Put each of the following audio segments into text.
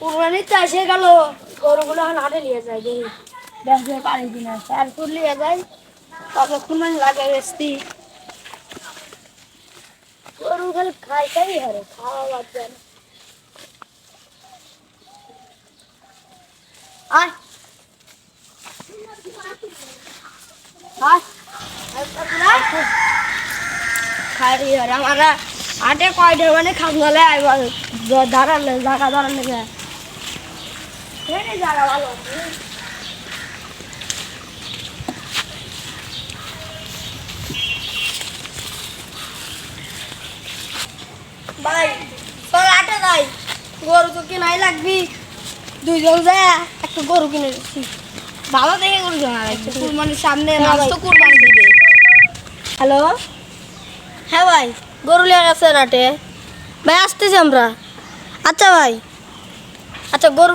কুরবানি তো এসে গেল, গরুগুলো এখন হাটে নিয়ে যায় দেখি দেখবে পানি কিনা তারপর নিয়ে যায় তবে কুরবানি লাগে বেশি গরু খালি খাইতেই হারে খাওয়া বাদ যায় না। আয় খাই হারে আমরা হাটে কয়টা মানে খাবলে আইবার দাঁড়ালে জায়গা দাঁড়ালে জায়গা ভালো ভাই তোর আটে যাই গরু তো কিনাই লাগবি দুইজন যায় একটা গরু কিনে দিচ্ছি ভালো দেখে গরু কেনা লাগছে কুরবানির সামনে তো কুরবানি দিবে। হ্যালো হ্যাঁ ভাই গরু লিয়ে গেছে আটে ভাই আসতেছি আমরা। আচ্ছা ভাই আচ্ছা গরু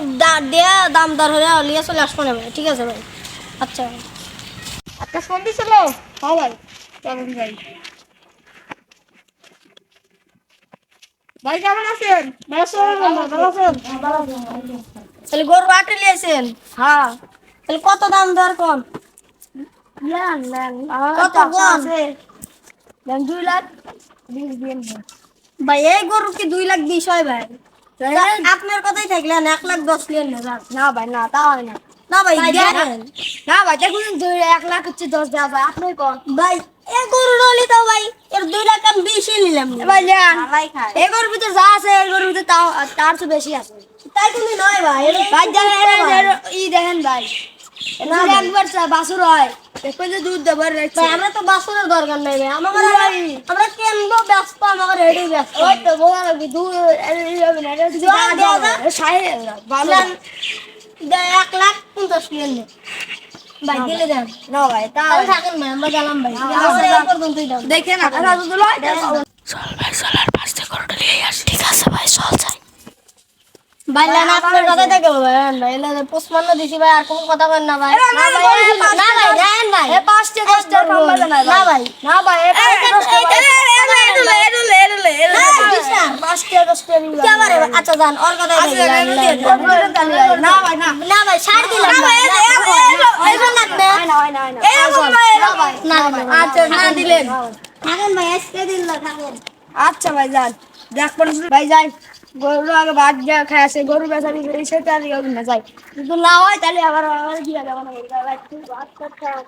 দেয়া দাম দর হলে লিয়ে চলে আসবো না ভাই ঠিক আছে ভাই। আচ্ছা ভাই আচ্ছা সন্ধি ছিল হ্যাঁ ভাই চলুন ভাই। ভাই কেমন আছেন? তাহলে গরু আটে নিয়েছেন? হ্যাঁ তাহলে কত দাম দর কোন? কত আছে? 2 লাখ 20 দিন ভাই এই গরু কি 2 লাখ 20 হয় ভাই? আপনার কথাই থাকলেন 1,10,000 নিয়েন না ভাই না তা হয় না না ভাই না ভাই দেখুন 1,00,000 হচ্ছে 10 দেওয়া যায় আপনি কোন ভাই এ গরু রলি তো ভাই এর 2 লাখ আমি বেশি নিলাম ভাই জান এই গরুর ভিতরে যা আছে এই গরুর ভিতরে তার চেয়ে বেশি আছে তাই তুমি নয় ভাই ভাই দেখেন ই দেখেন ভাই না একবার বাছুর হয় দেখবেন যে দুধ দেবার রাখছে আমরা তো বাছুরের দরকার নাই ভাই আমরা কেনবো ব্যস্ত আমার রেডি ব্যস্ত ওই তো বলা লাগবে দুধ এই হবে না এটা দেওয়া দাও 60,000 ভালো 1,50,000 নিয়ে ভাই দিলে দেন না ভাই তাহলে থাকেন ভাই আমরা গেলাম ভাই দেখেন চল ভাই চলার পাশ থেকে গরুটা নিয়ে আসি ঠিক আছে ভাই চল যাই ভাই না আপনার কথাই থাকে ভাই ভাই এলা 55 দিছি ভাই আর কোন কথা বলেন না ভাই না ভাই না ভাই দেন ভাই এ 5 টা 10 টা কম বাজে না ভাই না ভাই এ 5 টা 10 টা আচ্ছা জান ওর কথাই না ভাই না ভাই ছাড় দিলাম না ভাই এইজন লাগবে না ভাই না আচ্ছা না দিলেন থাকেন ভাই আজকে দিন না থাকেন আচ্ছা ভাই যান দেখবেন ভাই যাই গরু আগে ভাত যা খায় আসে গরু বেচারি সেটা আর ইয়ে না যায় কিন্তু না হয় তাহলে আবার দিয়ে দেবো না ভাই ভাত খাওয়া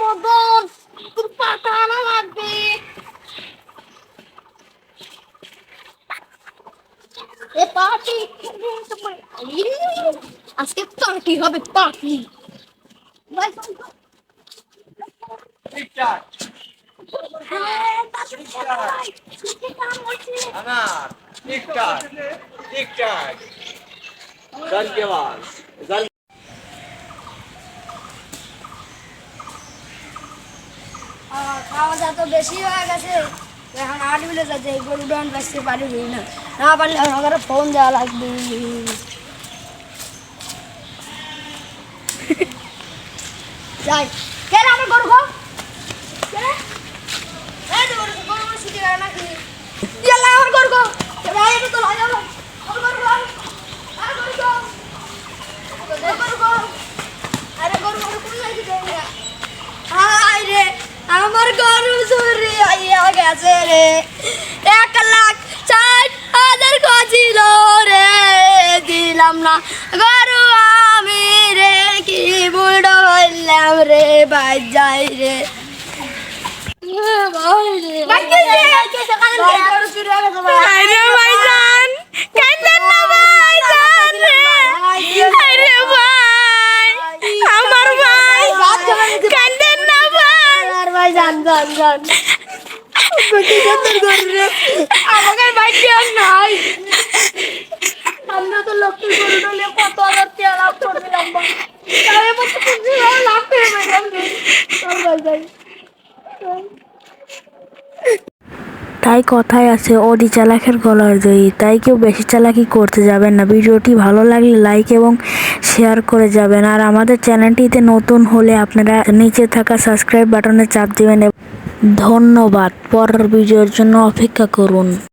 মদন তোর পাটা আনা লাগবে এ পার্টি আজকে পার্টি হবে পার্টি ঠিকঠাক ঠিকঠাক ঠিকঠাক ধন্যবাদ খাওয়া দাওয়া তো বেশি হয়ে গেছে এখন 8 মিলে যাচ্ছে এই গরু ডান বাঁচতে পারি না না পারলে আমার ফোন দেওয়া লাগবে যাই কে আমি গরু খাও গরু ছুটি করে নাকি আমার গরু খাও তো আরে গরু কোন জায়গায় রে আমার গরু চুরি হইয়া গেছে রে 1,60,000 কছিল রে দিলাম না গরু আমি রে কি বুড়ো হইলাম রে ভাই যাই রে আমাকে বাইক নাই আমরা তো লক্ষ্মী গরুটা নিয়ে কত হাজার টাকা লাভ করছিলাম ভাই। তাই এবার তো 25,000 লাভ পেয়ে গেলাম রে। চল ভাই যাই। তাই কথায় আছে অতি চালাকের গলার দড়ি। তাই কেউ বেশি চালাকি করতে যাবেন না। ভিডিওটি ভালো লাগলে লাইক এবং শেয়ার করে যাবেন। আর আমাদের চ্যানেলটিতে নতুন হলে আপনারা নিচে থাকা সাবস্ক্রাইব বাটনে চাপ দিবেন। ধন্যবাদ। পরের ভিডিওর জন্য অপেক্ষা করুন।